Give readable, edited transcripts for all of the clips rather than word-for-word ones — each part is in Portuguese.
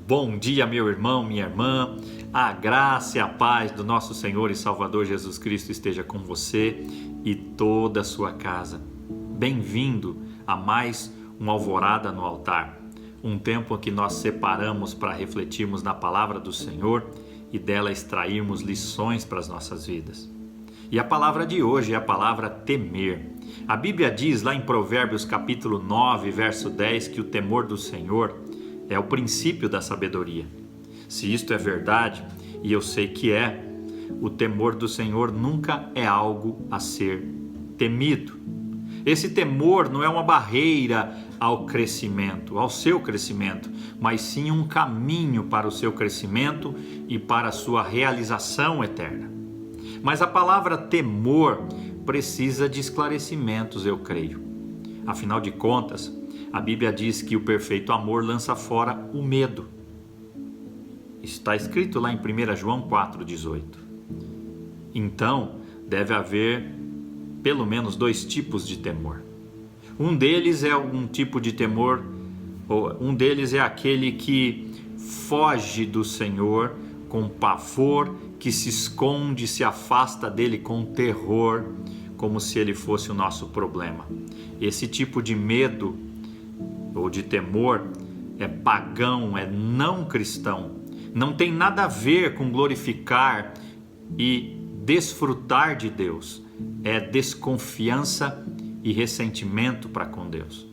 Bom dia, meu irmão, minha irmã. A graça e a paz do nosso Senhor e Salvador Jesus Cristo esteja com você e toda a sua casa. Bem-vindo a mais um Alvorada no Altar, um tempo que nós separamos para refletirmos na palavra do Senhor e dela extrairmos lições para as nossas vidas. E a palavra de hoje é a palavra temer. A Bíblia diz lá em Provérbios capítulo 9, verso 10, que o temor do Senhor é o princípio da sabedoria. Se isto é verdade, e eu sei que é, o temor do Senhor nunca é algo a ser temido. Esse temor não é uma barreira ao crescimento, ao seu crescimento, mas sim um caminho para o seu crescimento e para a sua realização eterna. Mas a palavra temor precisa de esclarecimentos, eu creio. Afinal de contas, a Bíblia diz que o perfeito amor lança fora o medo. Está escrito lá em 1 João 4,18. Então, deve haver pelo menos dois tipos de temor. Um deles é um tipo de temor, um deles é aquele que foge do Senhor com pavor, que se esconde, se afasta dele com terror, como se ele fosse o nosso problema. Esse tipo de medo ou de temor é pagão, é não cristão. Não tem nada a ver com glorificar e desfrutar de Deus. É desconfiança e ressentimento para com Deus.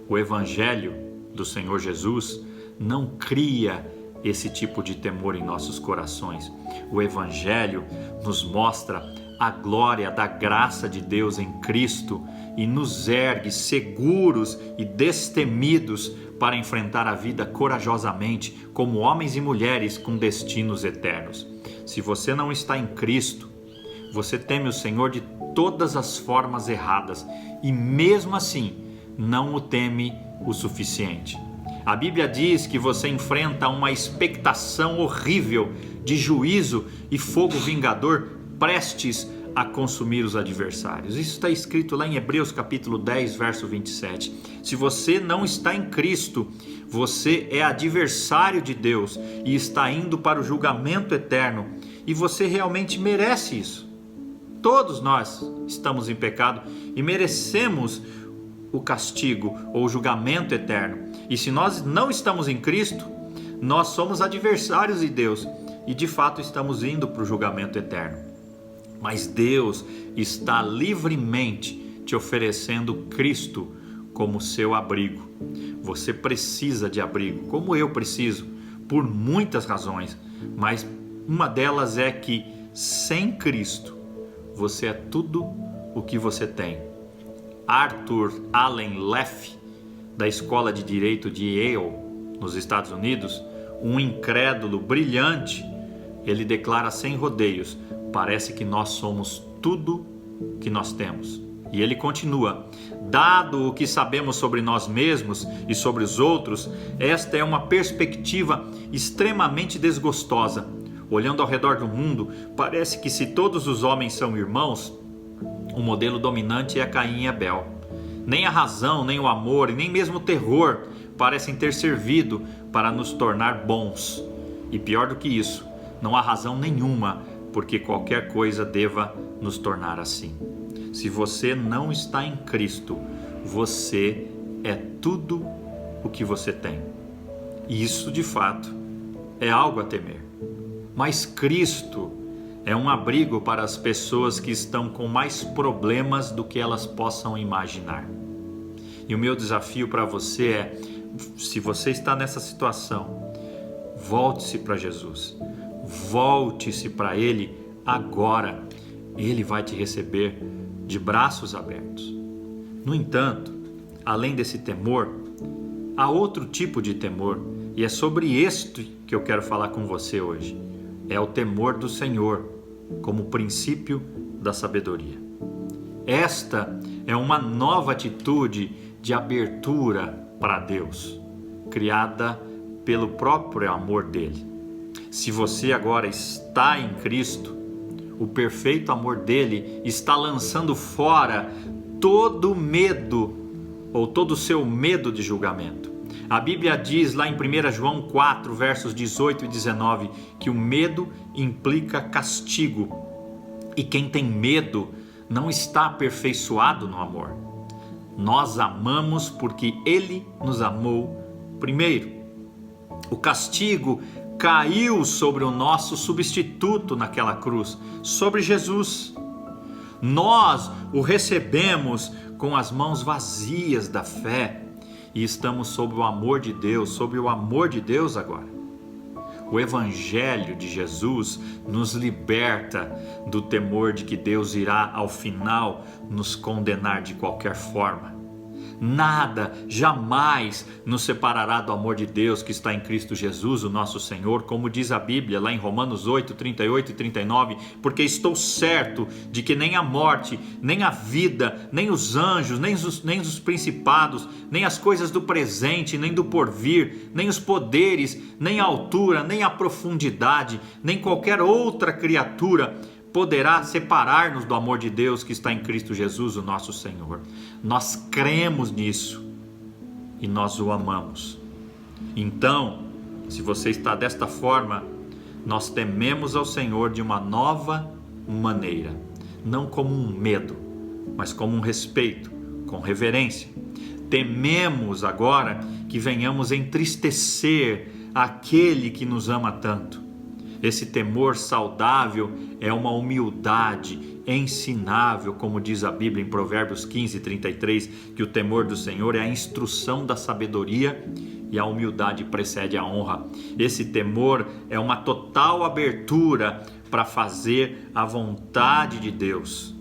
O Evangelho do Senhor Jesus não cria esse tipo de temor em nossos corações. O Evangelho nos mostra a glória da graça de Deus em Cristo e nos ergue seguros e destemidos para enfrentar a vida corajosamente como homens e mulheres com destinos eternos. Se você não está em Cristo, você teme o Senhor de todas as formas erradas e mesmo assim não o teme o suficiente. A Bíblia diz que você enfrenta uma expectação horrível de juízo e fogo vingador prestes a consumir os adversários. Isso está escrito lá em Hebreus capítulo 10, verso 27. Se você não está em Cristo, você é adversário de Deus e está indo para o julgamento eterno, e você realmente merece isso. Todos nós estamos em pecado e merecemos o castigo ou o julgamento eterno. E se nós não estamos em Cristo, nós somos adversários de Deus e de fato estamos indo para o julgamento eterno. Mas Deus está livremente te oferecendo Cristo como seu abrigo. Você precisa de abrigo, como eu preciso, por muitas razões, mas uma delas é que sem Cristo você é tudo o que você tem. Arthur Allen Leff, da Escola de Direito de Yale, nos Estados Unidos, um incrédulo brilhante, ele declara sem rodeios: parece que nós somos tudo que nós temos. E ele continua: dado o que sabemos sobre nós mesmos e sobre os outros, esta é uma perspectiva extremamente desgostosa. Olhando ao redor do mundo, parece que se todos os homens são irmãos, o modelo dominante é Caim e Abel. Nem a razão, nem o amor e nem mesmo o terror parecem ter servido para nos tornar bons. E pior do que isso, não há razão nenhuma porque qualquer coisa deva nos tornar assim. Se você não está em Cristo, você é tudo o que você tem. E isso, de fato, é algo a temer. Mas Cristo é um abrigo para as pessoas que estão com mais problemas do que elas possam imaginar. E o meu desafio para você é, se você está nessa situação, volte-se para Jesus. Volte-se para Ele agora. Ele vai te receber de braços abertos. No entanto, além desse temor, há outro tipo de temor, e é sobre este que eu quero falar com você hoje. É o temor do Senhor, como princípio da sabedoria. Esta é uma nova atitude de abertura para Deus, criada pelo próprio amor dele. Se você agora está em Cristo, o perfeito amor dele está lançando fora todo medo ou todo o seu medo de julgamento. A Bíblia diz lá em 1 João 4, versos 18 e 19, que o medo implica castigo. E quem tem medo não está aperfeiçoado no amor. Nós amamos porque Ele nos amou primeiro. O castigo caiu sobre o nosso substituto naquela cruz, sobre Jesus. Nós o recebemos com as mãos vazias da fé e estamos sob o amor de Deus agora. O Evangelho de Jesus nos liberta do temor de que Deus irá, ao final, nos condenar de qualquer forma. Nada, jamais nos separará do amor de Deus que está em Cristo Jesus, o nosso Senhor, como diz a Bíblia lá em Romanos 8, 38 e 39, porque estou certo de que nem a morte, nem a vida, nem os anjos, nem os principados, nem as coisas do presente, nem do porvir, nem os poderes, nem a altura, nem a profundidade, nem qualquer outra criatura poderá separar-nos do amor de Deus que está em Cristo Jesus, o nosso Senhor. Nós cremos nisso e nós o amamos. Então, se você está desta forma, nós tememos ao Senhor de uma nova maneira, não como um medo, mas como um respeito, com reverência. Tememos agora que venhamos entristecer aquele que nos ama tanto. Esse temor saudável é uma humildade ensinável, como diz a Bíblia em Provérbios 15, 33, que o temor do Senhor é a instrução da sabedoria e a humildade precede a honra. Esse temor é uma total abertura para fazer a vontade de Deus.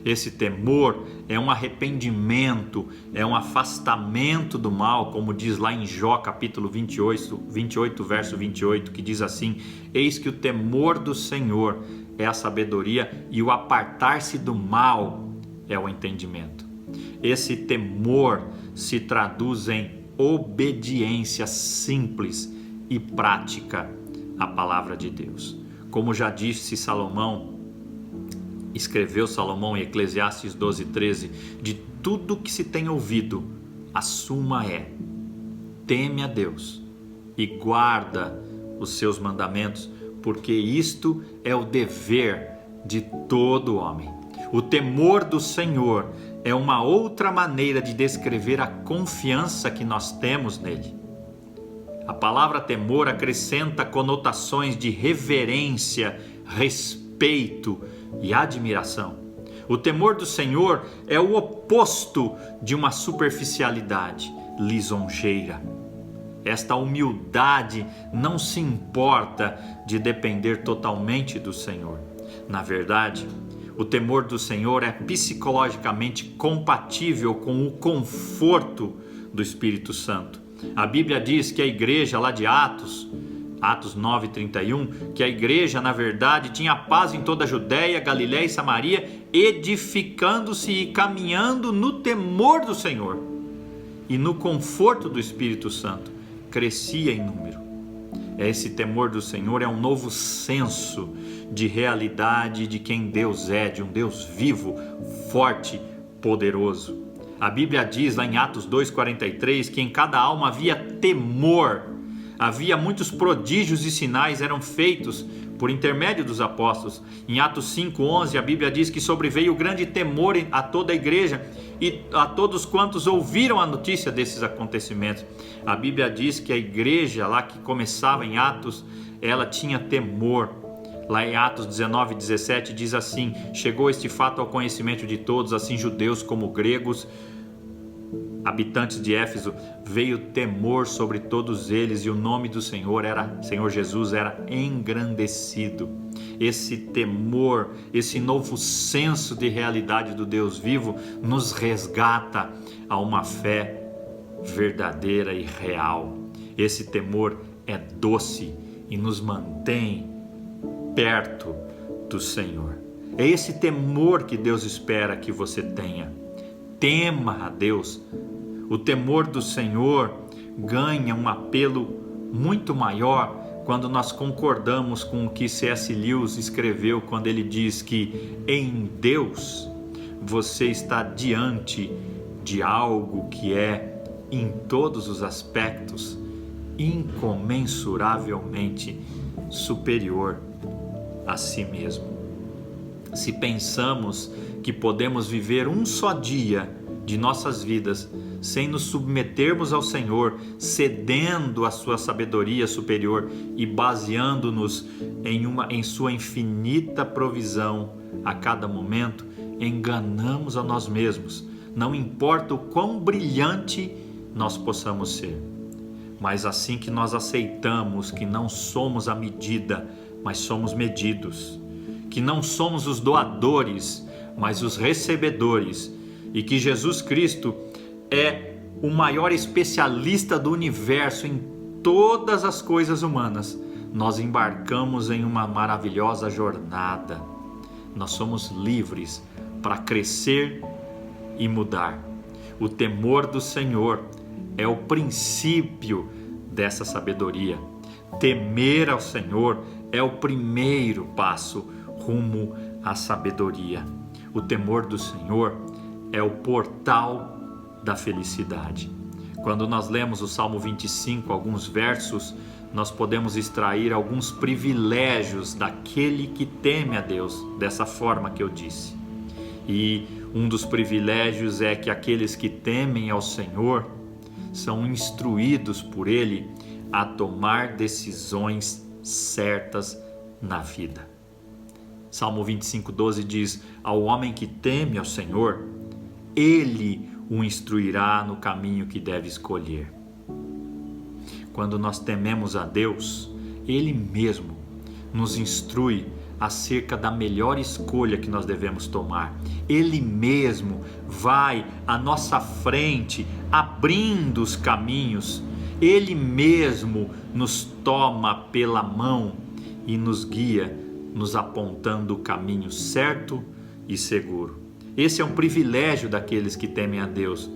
Esse temor é um arrependimento, é um afastamento do mal, como diz lá em Jó capítulo 28, verso 28, que diz assim: eis que o temor do Senhor é a sabedoria e o apartar-se do mal é o entendimento. Esse temor se traduz em obediência simples e prática à palavra de Deus. Como já disse escreveu Salomão em Eclesiastes 12:13, de tudo que se tem ouvido, a suma é: teme a Deus e guarda os seus mandamentos, porque isto é o dever de todo homem. O temor do Senhor é uma outra maneira de descrever a confiança que nós temos nele. A palavra temor acrescenta conotações de reverência, respeito e admiração. O temor do Senhor é o oposto de uma superficialidade lisonjeira. Esta humildade não se importa de depender totalmente do Senhor. Na verdade, o temor do Senhor é psicologicamente compatível com o conforto do Espírito Santo. A Bíblia diz que a igreja lá de Atos 9:31, que a igreja, na verdade, tinha paz em toda a Judéia, Galiléia e Samaria, edificando-se e caminhando no temor do Senhor e no conforto do Espírito Santo, crescia em número. Esse temor do Senhor é um novo senso de realidade de quem Deus é, de um Deus vivo, forte, poderoso. A Bíblia diz lá em Atos 2:43 que em cada alma havia temor. Havia muitos prodígios e sinais eram feitos por intermédio dos apóstolos. Em Atos 5:11 a Bíblia diz que sobreveio grande temor a toda a igreja e a todos quantos ouviram a notícia desses acontecimentos. A Bíblia diz que a igreja lá que começava em Atos, ela tinha temor. Lá em Atos 19:17 diz assim: chegou este fato ao conhecimento de todos, assim judeus como gregos, habitantes de Éfeso, veio temor sobre todos eles e o nome do Senhor Jesus era engrandecido. Esse temor, esse novo senso de realidade do Deus vivo nos resgata a uma fé verdadeira e real. Esse temor é doce e nos mantém perto do Senhor. É esse temor que Deus espera que você tenha. Tema a Deus. O temor do Senhor ganha um apelo muito maior quando nós concordamos com o que C.S. Lewis escreveu quando ele diz que em Deus você está diante de algo que é em todos os aspectos, incomensuravelmente superior a si mesmo. Se pensamos que podemos viver um só dia de nossas vidas sem nos submetermos ao Senhor, cedendo à sua sabedoria superior e baseando-nos em sua infinita provisão a cada momento, enganamos a nós mesmos, não importa o quão brilhante nós possamos ser. Mas assim que nós aceitamos que não somos a medida, mas somos medidos, que não somos os doadores, mas os recebedores, e que Jesus Cristo é o maior especialista do universo em todas as coisas humanas, nós embarcamos em uma maravilhosa jornada. Nós somos livres para crescer e mudar. O temor do Senhor é o princípio dessa sabedoria. Temer ao Senhor é o primeiro passo rumo à sabedoria. O temor do Senhor é o portal da felicidade. Quando nós lemos o Salmo 25, alguns versos, nós podemos extrair alguns privilégios daquele que teme a Deus, dessa forma que eu disse. E um dos privilégios é que aqueles que temem ao Senhor são instruídos por Ele a tomar decisões certas na vida. Salmo 25:12 diz: ao homem que teme ao Senhor, Ele o instruirá no caminho que deve escolher. Quando nós tememos a Deus, Ele mesmo nos instrui acerca da melhor escolha que nós devemos tomar. Ele mesmo vai à nossa frente, abrindo os caminhos. Ele mesmo nos toma pela mão e nos guia, nos apontando o caminho certo e seguro. Esse é um privilégio daqueles que temem a Deus,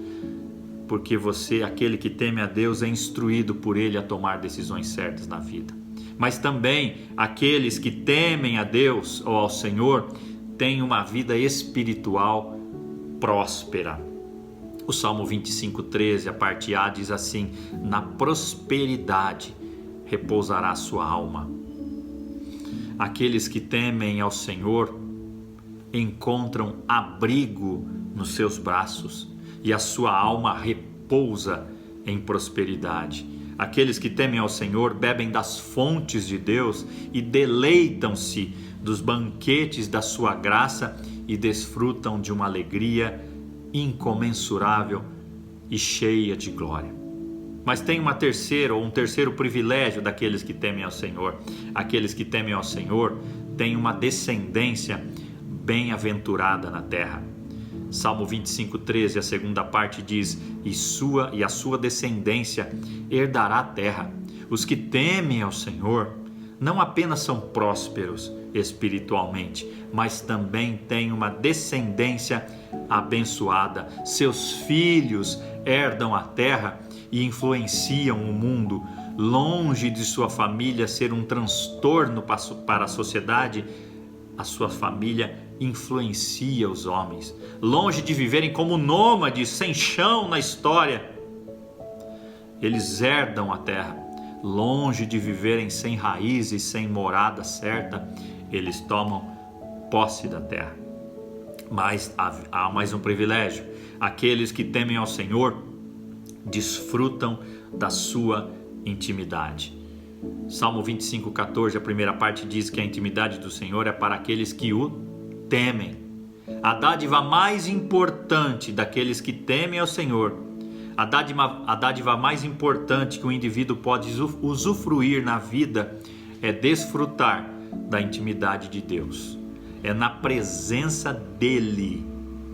porque aquele que teme a Deus, é instruído por Ele a tomar decisões certas na vida. Mas também aqueles que temem a Deus ou ao Senhor têm uma vida espiritual próspera. O Salmo 25:13, a parte A, diz assim: na prosperidade repousará sua alma. Aqueles que temem ao Senhor encontram abrigo nos seus braços e a sua alma repousa em prosperidade. Aqueles que temem ao Senhor bebem das fontes de Deus e deleitam-se dos banquetes da sua graça e desfrutam de uma alegria incomensurável e cheia de glória. Mas tem um terceiro privilégio daqueles que temem ao Senhor. Aqueles que temem ao Senhor têm uma descendência bem-aventurada na terra. Salmo 25:13, a segunda parte diz: e a sua descendência herdará a terra. Os que temem ao Senhor não apenas são prósperos espiritualmente, mas também têm uma descendência abençoada. Seus filhos herdam a terra e influenciam o mundo. Longe de sua família ser um transtorno para a sociedade, a sua família influencia os homens. Longe de viverem como nômades, sem chão na história, eles herdam a terra. Longe de viverem sem raízes, sem morada certa, eles tomam posse da terra. Mas há mais um privilégio: aqueles que temem ao Senhor desfrutam da sua intimidade. Salmo 25:14, a primeira parte diz que a intimidade do Senhor é para aqueles que o temem. A dádiva mais importante daqueles que temem ao Senhor, a dádiva mais importante que o indivíduo pode usufruir na vida é desfrutar da intimidade de Deus. É na presença dEle,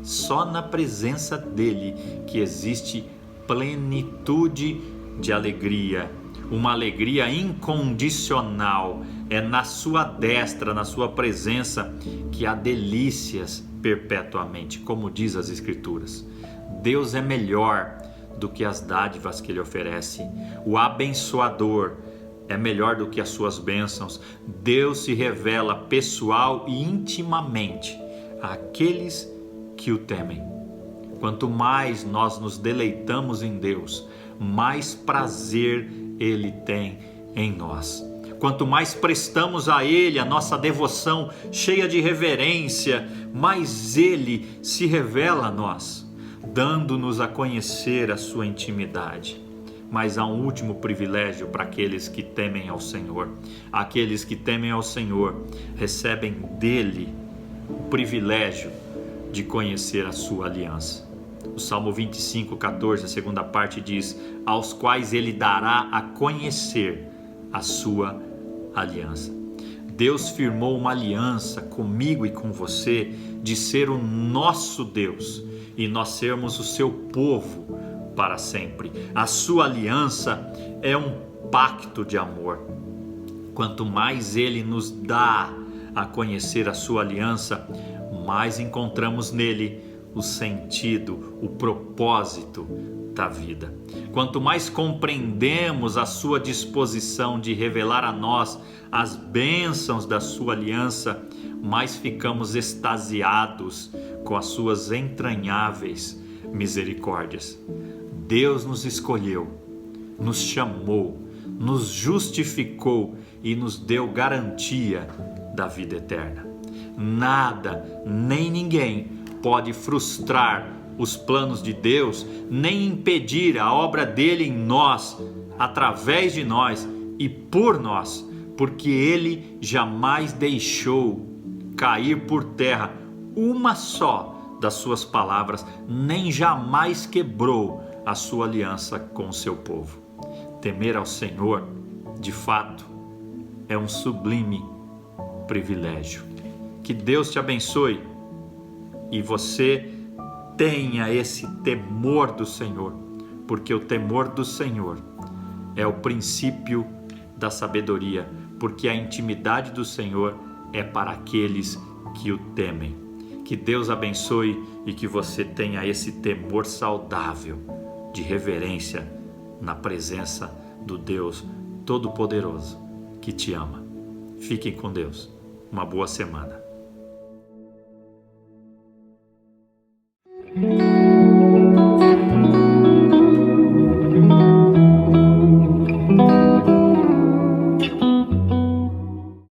só na presença dEle que existe plenitude de alegria, uma alegria incondicional. É na sua destra, na sua presença, que há delícias perpetuamente, como diz as Escrituras. Deus é melhor do que as dádivas que Ele oferece. O abençoador é melhor do que as suas bênçãos. Deus se revela pessoal e intimamente àqueles que o temem. Quanto mais nós nos deleitamos em Deus, mais prazer Ele tem em nós. Quanto mais prestamos a Ele a nossa devoção cheia de reverência, mais Ele se revela a nós, dando-nos a conhecer a sua intimidade. Mas há um último privilégio para aqueles que temem ao Senhor. Aqueles que temem ao Senhor recebem dele o privilégio de conhecer a sua aliança. O Salmo 25:14, a segunda parte diz: aos quais ele dará a conhecer a sua aliança. Deus firmou uma aliança comigo e com você de ser o nosso Deus e nós sermos o seu povo para sempre. A sua aliança é um pacto de amor. Quanto mais ele nos dá a conhecer a sua aliança, mais encontramos nele o sentido, o propósito da vida. Quanto mais compreendemos a sua disposição de revelar a nós as bênçãos da sua aliança, mais ficamos extasiados com as suas entranháveis misericórdias. Deus nos escolheu, nos chamou, nos justificou e nos deu garantia da vida eterna. Nada, nem ninguém pode frustrar os planos de Deus, nem impedir a obra dele em nós, através de nós e por nós, porque ele jamais deixou cair por terra uma só das suas palavras, nem jamais quebrou a sua aliança com o seu povo. Temer ao Senhor, de fato, é um sublime privilégio. Que Deus te abençoe e você tenha esse temor do Senhor, porque o temor do Senhor é o princípio da sabedoria, porque a intimidade do Senhor é para aqueles que o temem. Que Deus abençoe e que você tenha esse temor saudável de reverência na presença do Deus Todo-Poderoso que te ama. Fiquem com Deus. Uma boa semana.